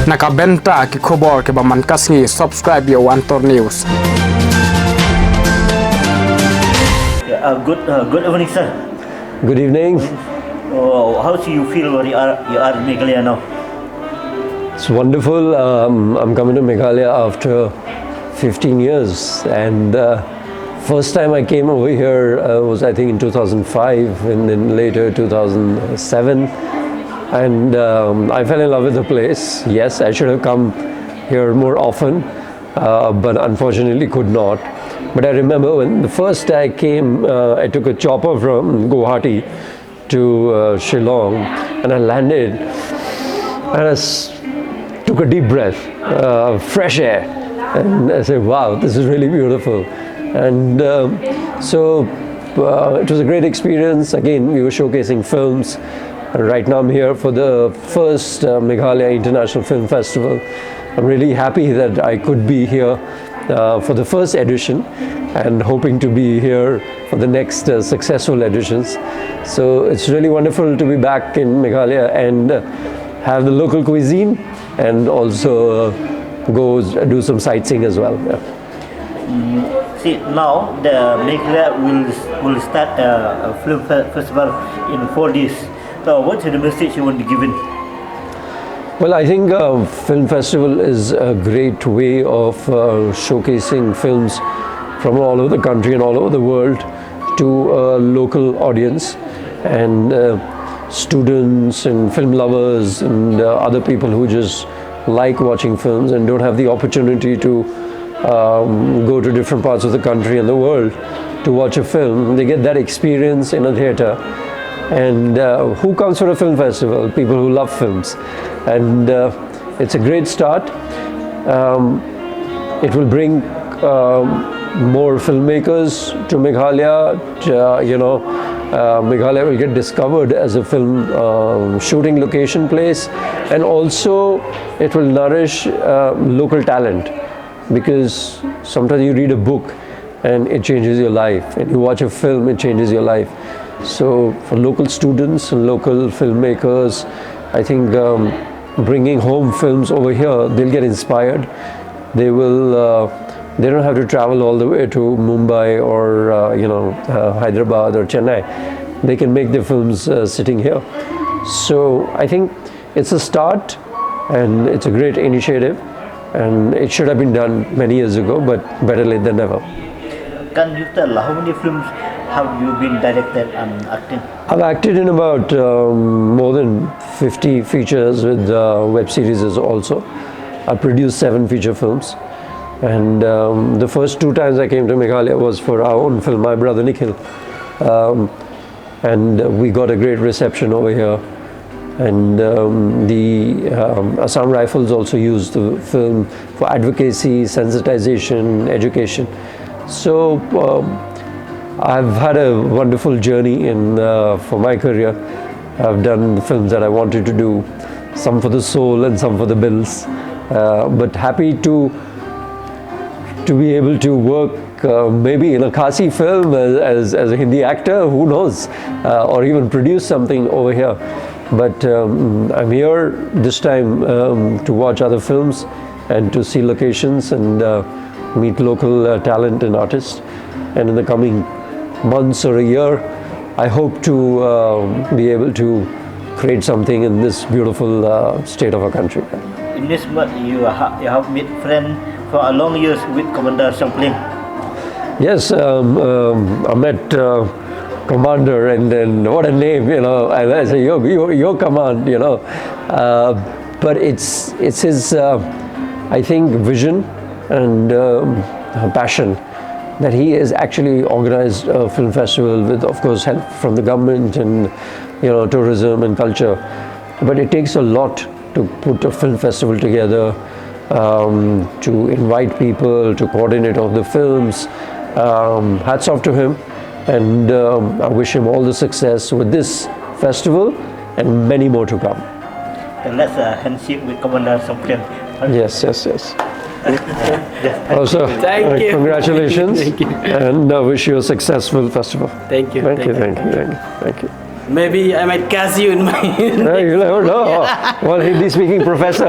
Nakabenta ki khobor ke baman kasngi subscribe yo Antor News. Good evening, sir. Good evening. How do you feel when you are in Meghalaya now? It's wonderful. I'm coming to Meghalaya after 15 years, and first time I came over here was I think in 2005, and then later 2007, and I fell in love with the place. Yes, I should have come here more often, but unfortunately could not. But I remember when the first day I came, I took a chopper from Guwahati to Shillong, and I landed, and I took a deep breath, fresh air, and I said, wow, this is really beautiful. And so it was a great experience. Again, we were showcasing films. Right now I'm here for the first Meghalaya International Film Festival. I'm really happy that I could be here for the first edition and hoping to be here for the next successful editions. So it's really wonderful to be back in Meghalaya and have the local cuisine and also go do some sightseeing as well. Yeah. See, now the Meghalaya will start a film festival in 4 days. So what's the message you want to give in? Well, I think film festival is a great way of showcasing films from all over the country and all over the world to a local audience, and students and film lovers and other people who just like watching films and don't have the opportunity to go to different parts of the country and the world to watch a film. They get that experience in a theatre. And who comes for a film festival? People who love films. And it's a great start. It will bring more filmmakers to Meghalaya. Meghalaya will get discovered as a film shooting location place, and also it will nourish local talent, because sometimes you read a book and it changes your life, and you watch a film, it changes your life. So for local students and local filmmakers, I think bringing home films over here, they'll get inspired. They will. They don't have to travel all the way to Mumbai or Hyderabad or Chennai. They can make their films sitting here. So I think it's a start, and it's a great initiative, and it should have been done many years ago, but better late than never. Can you tell how many films have you been directed and acting? I've acted in about more than 50 features with web series also. I produced 7 feature films. And the first 2 times I came to Meghalaya was for our own film, My Brother Nikhil. And we got a great reception over here. And the Assam Rifles also used the film for advocacy, sensitization, education. So I've had a wonderful journey for my career. I've done the films that I wanted to do, some for the soul and some for the bills. But happy to be able to work maybe in a Khasi film as a Hindi actor, who knows, or even produce something over here. But I'm here this time to watch other films and to see locations and meet local talent and artists. And in the coming months or a year, I hope to be able to create something in this beautiful state of our country. In this month, you have met friends for a long years with Commander Champlain. Yes, I met Commander, and then what a name, I say, your command, but it's his, I think, vision and passion that he has actually organized a film festival with, of course, help from the government and, tourism and culture. But it takes a lot to put a film festival together, to invite people, to coordinate all the films. Hats off to him, and I wish him all the success with this festival and many more to come. And let's handshake with Commander Champlain. Yes. Also, Thank you. Congratulations. Thank you. And wish you a successful festival. Thank you. Thank you. Maybe I might cast you in my. You never know. Well, Hindi speaking professor.